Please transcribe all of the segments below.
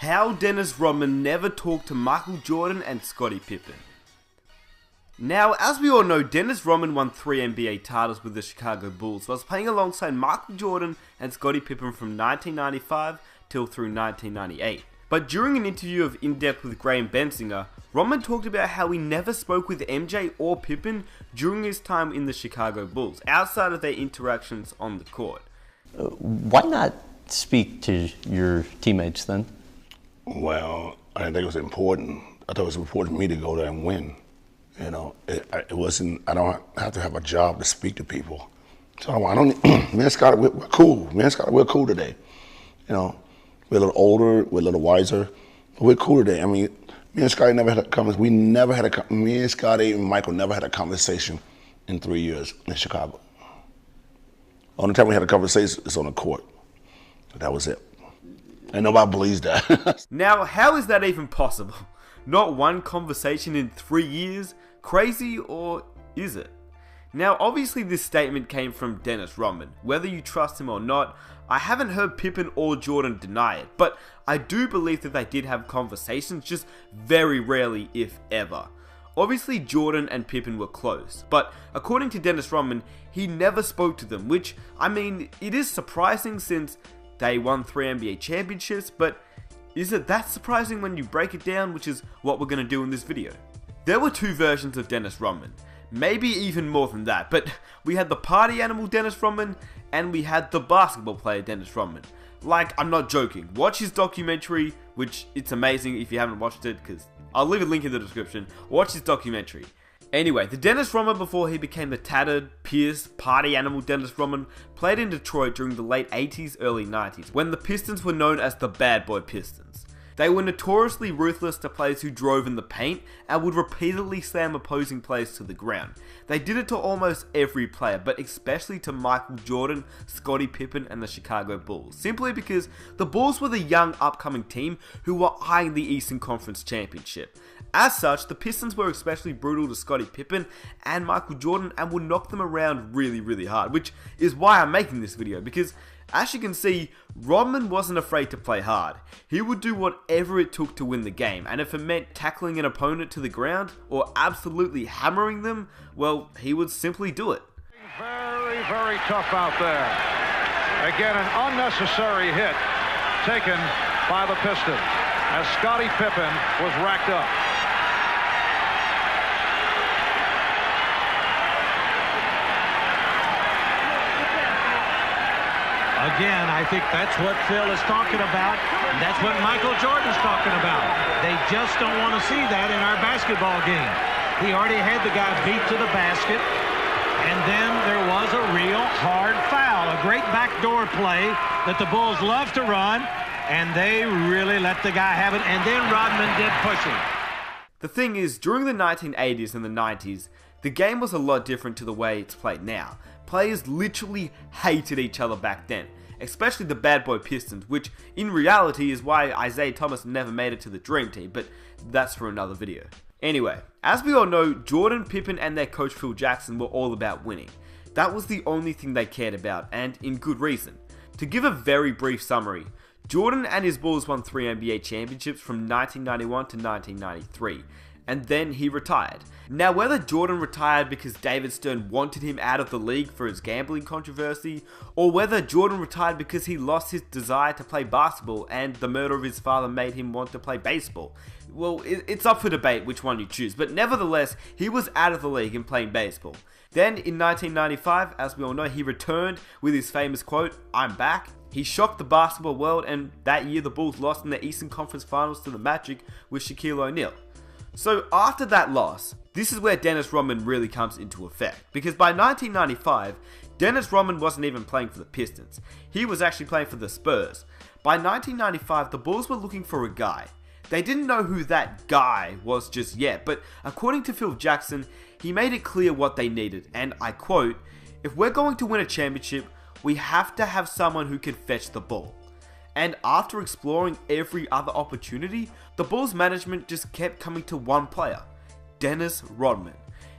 How Dennis Rodman never talked to Michael Jordan and Scottie Pippen. Now, as we all know, Dennis Rodman won 3 NBA titles with the Chicago Bulls, whilst playing alongside Michael Jordan and Scottie Pippen from 1995 till through 1998. But during an interview of In Depth with Graham Bensinger, Rodman talked about how he never spoke with MJ or Pippen during his time in the Chicago Bulls, outside of their interactions on the court. Why not speak to your teammates then? Well, I didn't think it was important. I thought it was important for me to go there and win. You know, it wasn't, I don't have to have a job to speak to people. So I don't, me and Scott, we're cool. Me and Scott, we're cool today. You know, we're a little older, we're a little wiser, but we're cool today. I mean, me and Scotty never had a conversation. Me and Scotty and Michael never had a conversation in 3 years in Chicago. Only time we had a conversation is on the court. That was it. And nobody believes that. Now, how is that even possible? Not one conversation in 3 years? Crazy, or is it? Now, obviously this statement came from Dennis Rodman. Whether you trust him or not, I haven't heard Pippen or Jordan deny it, but I do believe that they did have conversations, just very rarely, if ever. Obviously Jordan and Pippen were close, but according to Dennis Rodman, he never spoke to them, which, I mean, it is surprising since they won 3 NBA championships, but is it that surprising when you break it down, which is what we're going to do in this video? There were 2 versions of Dennis Rodman, maybe even more than that, but we had the party animal Dennis Rodman, and we had the basketball player Dennis Rodman. Like, I'm not joking, watch his documentary, which it's amazing if you haven't watched it, because I'll leave a link in the description. Watch his documentary. Anyway, the Dennis Rodman before he became the tattered, pierced, party animal Dennis Rodman played in Detroit during the late 80s, early 90s, when the Pistons were known as the Bad Boy Pistons. They were notoriously ruthless to players who drove in the paint and would repeatedly slam opposing players to the ground. They did it to almost every player, but especially to Michael Jordan, Scottie Pippen and the Chicago Bulls, simply because the Bulls were the young upcoming team who were eyeing the Eastern Conference Championship. As such, the Pistons were especially brutal to Scottie Pippen and Michael Jordan and would knock them around really hard, which is why I'm making this video, because as you can see, Rodman wasn't afraid to play hard. He would do whatever it took to win the game, and if it meant tackling an opponent to the ground or absolutely hammering them, well, he would simply do it. Very tough out there. Again, an unnecessary hit taken by the Pistons as Scottie Pippen was racked up. Again, I think that's what Phil is talking about. And that's what Michael Jordan's talking about. They just don't want to see that in our basketball game. He already had the guy beat to the basket. And then there was a real hard foul. A great backdoor play that the Bulls love to run. And they really let the guy have it. And then Rodman did pushing. The thing is, during the 1980s and the 90s, the game was a lot different to the way it's played now. Players literally hated each other back then, especially the Bad Boy Pistons, which in reality is why Isaiah Thomas never made it to the Dream Team, but that's for another video. Anyway, as we all know, Jordan, Pippen and their coach Phil Jackson were all about winning. That was the only thing they cared about, and in good reason. To give a very brief summary, Jordan and his Bulls won 3 NBA championships from 1991 to 1993, and then he retired. Now, whether Jordan retired because David Stern wanted him out of the league for his gambling controversy, or whether Jordan retired because he lost his desire to play basketball and the murder of his father made him want to play baseball, well, it's up for debate which one you choose, but nevertheless, he was out of the league and playing baseball. Then, in 1995, as we all know, he returned with his famous quote, "I'm back." He shocked the basketball world, and that year the Bulls lost in the Eastern Conference Finals to the Magic with Shaquille O'Neal. So after that loss, this is where Dennis Rodman really comes into effect, because by 1995, Dennis Rodman wasn't even playing for the Pistons. He was actually playing for the Spurs. By 1995, the Bulls were looking for a guy. They didn't know who that guy was just yet, but according to Phil Jackson, he made it clear what they needed, and I quote, "If we're going to win a championship, we have to have someone who can fetch the ball." And after exploring every other opportunity, the Bulls management just kept coming to one player, Dennis Rodman.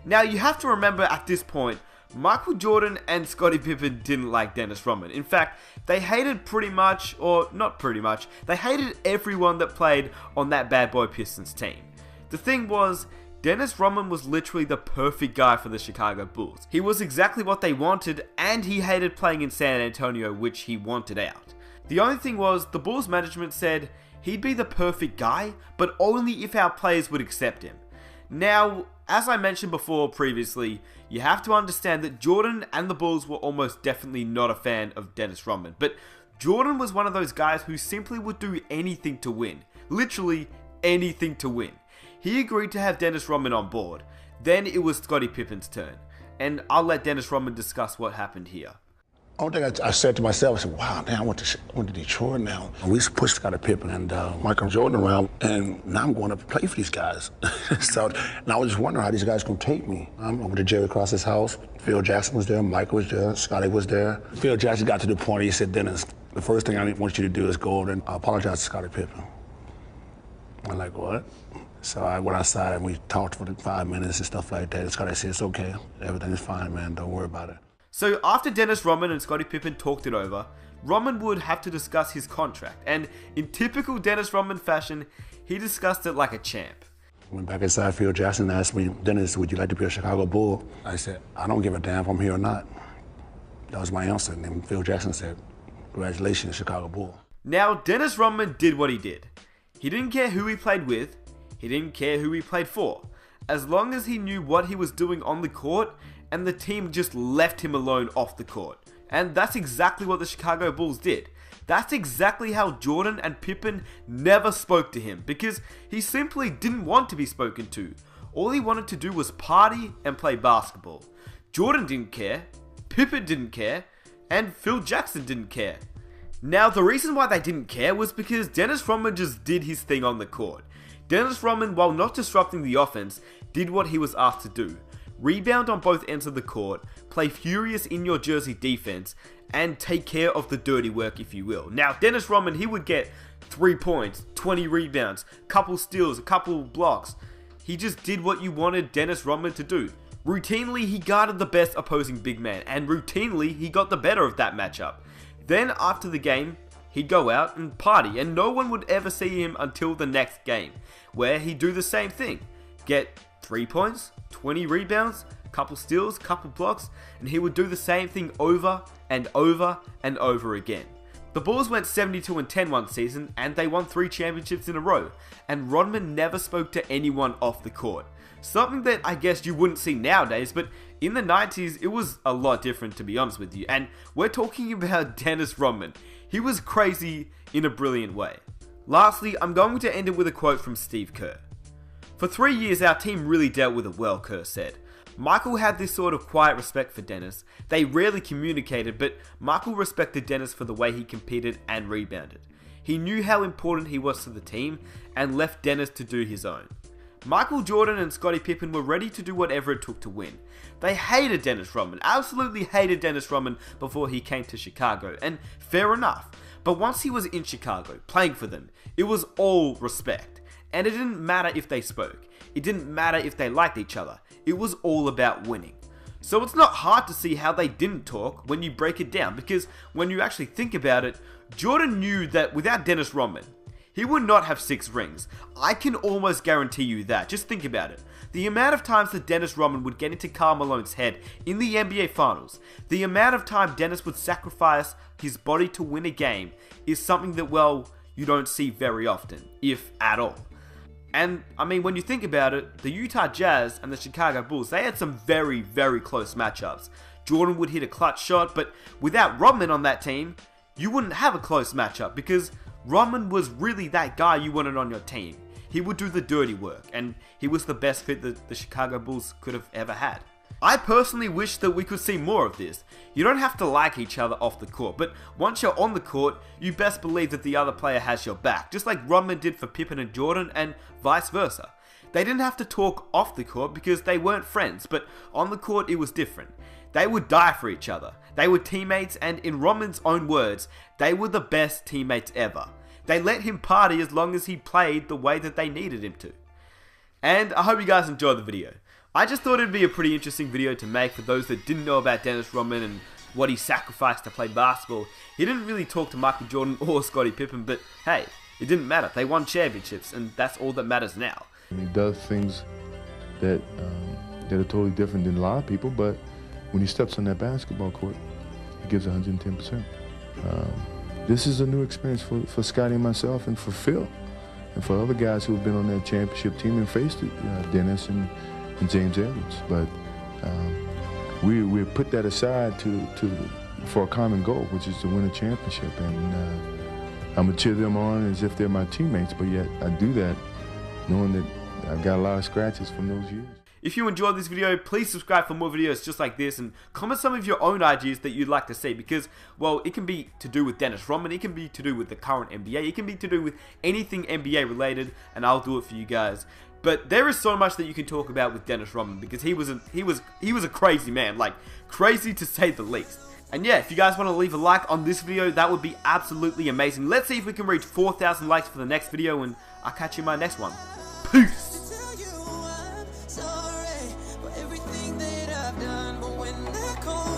Now you have to remember at this point, Michael Jordan and Scottie Pippen didn't like Dennis Rodman. In fact, they hated pretty much, or not pretty much, they hated everyone that played on that bad boy Pistons team. The thing was, Dennis Rodman was literally the perfect guy for the Chicago Bulls. He was exactly what they wanted, and he hated playing in San Antonio, which he wanted out. The only thing was, the Bulls management said he'd be the perfect guy, but only if our players would accept him. Now, as I mentioned before previously, you have to understand that Jordan and the Bulls were almost definitely not a fan of Dennis Rodman, but Jordan was one of those guys who simply would do anything to win. Literally anything to win. He agreed to have Dennis Rodman on board. Then it was Scottie Pippen's turn, and I'll let Dennis Rodman discuss what happened here. Only thing I said to myself, I said, wow, damn, I went to Detroit now. We used to push Scottie Pippen and Michael Jordan around, and now I'm going to play for these guys. So, and I was just wondering how these guys going to take me. I'm over to Jerry Cross's house. Phil Jackson was there, Michael was there, Scottie was there. Phil Jackson got to the point, he said, Dennis, the first thing I want you to do is go over and apologize to Scottie Pippen. I'm like, what? So I went outside and we talked for 5 minutes and stuff like that. And Scottie said, it's okay, everything is fine, man, don't worry about it. So after Dennis Rodman and Scottie Pippen talked it over, Rodman would have to discuss his contract, and in typical Dennis Rodman fashion, he discussed it like a champ. Went back inside, Phil Jackson asked me, Dennis, would you like to be a Chicago Bull? I said, I don't give a damn if I'm here or not. That was my answer, and then Phil Jackson said, congratulations, Chicago Bull. Now, Dennis Rodman did what he did. He didn't care who he played with, he didn't care who he played for, as long as he knew what he was doing on the court, and the team just left him alone off the court. And that's exactly what the Chicago Bulls did. That's exactly how Jordan and Pippen never spoke to him, because he simply didn't want to be spoken to. All he wanted to do was party and play basketball. Jordan didn't care, Pippen didn't care, and Phil Jackson didn't care. Now, the reason why they didn't care was because Dennis Rodman just did his thing on the court. Dennis Rodman, while not disrupting the offense, did what he was asked to do. Rebound on both ends of the court, play furious in your jersey defense, and take care of the dirty work, if you will. Now, Dennis Rodman, he would get 3 points, 20 rebounds, couple steals, a couple blocks. He just did what you wanted Dennis Rodman to do. Routinely, he guarded the best opposing big man, and routinely, he got the better of that matchup. Then, after the game, he'd go out and party, and no one would ever see him until the next game, where he'd do the same thing. Get 3 points, 20 rebounds, couple steals, couple blocks, and he would do the same thing over and over and over again. The Bulls went 72-10 one season, and they won 3 championships in a row, and Rodman never spoke to anyone off the court. Something that I guess you wouldn't see nowadays, but in the 90s, it was a lot different, to be honest with you, and we're talking about Dennis Rodman. He was crazy in a brilliant way. Lastly, I'm going to end it with a quote from Steve Kerr. For 3 years, our team really dealt with it well, Kerr said. Michael had this sort of quiet respect for Dennis. They rarely communicated, but Michael respected Dennis for the way he competed and rebounded. He knew how important he was to the team and left Dennis to do his own. Michael Jordan and Scottie Pippen were ready to do whatever it took to win. They hated Dennis Rodman, absolutely hated Dennis Rodman before he came to Chicago, and fair enough. But once he was in Chicago, playing for them, it was all respect. And it didn't matter if they spoke. It didn't matter if they liked each other. It was all about winning. So it's not hard to see how they didn't talk when you break it down, because when you actually think about it, Jordan knew that without Dennis Rodman, he would not have 6 rings. I can almost guarantee you that. Just think about it. The amount of times that Dennis Rodman would get into Karl Malone's head in the NBA Finals, the amount of time Dennis would sacrifice his body to win a game is something that, well, you don't see very often, if at all. And, I mean, when you think about it, the Utah Jazz and the Chicago Bulls, they had some very, very close matchups. Jordan would hit a clutch shot, but without Rodman on that team, you wouldn't have a close matchup because Rodman was really that guy you wanted on your team. He would do the dirty work, and he was the best fit that the Chicago Bulls could have ever had. I personally wish that we could see more of this. You don't have to like each other off the court, but once you're on the court, you best believe that the other player has your back, just like Rodman did for Pippen and Jordan, and vice versa. They didn't have to talk off the court because they weren't friends, but on the court it was different. They would die for each other. They were teammates, and in Rodman's own words, they were the best teammates ever. They let him party as long as he played the way that they needed him to. And I hope you guys enjoyed the video. I just thought it'd be a pretty interesting video to make for those that didn't know about Dennis Rodman and what he sacrificed to play basketball. He didn't really talk to Michael Jordan or Scottie Pippen, but hey, it didn't matter. They won championships, and that's all that matters now. He does things that are totally different than a lot of people, but when he steps on that basketball court, he gives 110%. This is a new experience for Scottie and myself, and for Phil, and for other guys who have been on that championship team and faced it, Dennis and James Edwards. But we put that aside for a common goal, which is to win a championship. And I'm gonna cheer them on as if they're my teammates, but yet I do that knowing that I've got a lot of scratches from those years. If you enjoyed this video, please subscribe for more videos just like this, and comment some of your own ideas that you'd like to see, because, well, it can be to do with Dennis Rodman, it can be to do with the current NBA, it can be to do with anything NBA related, and I'll do it for you guys. But there is so much that you can talk about with Dennis Rodman, because he was a crazy man, like crazy to say the least. And yeah, if you guys want to leave a like on this video, that would be absolutely amazing. Let's see if we can reach 4,000 likes for the next video, and I'll catch you in my next one. Peace! Sorry for everything that I've done, but when I call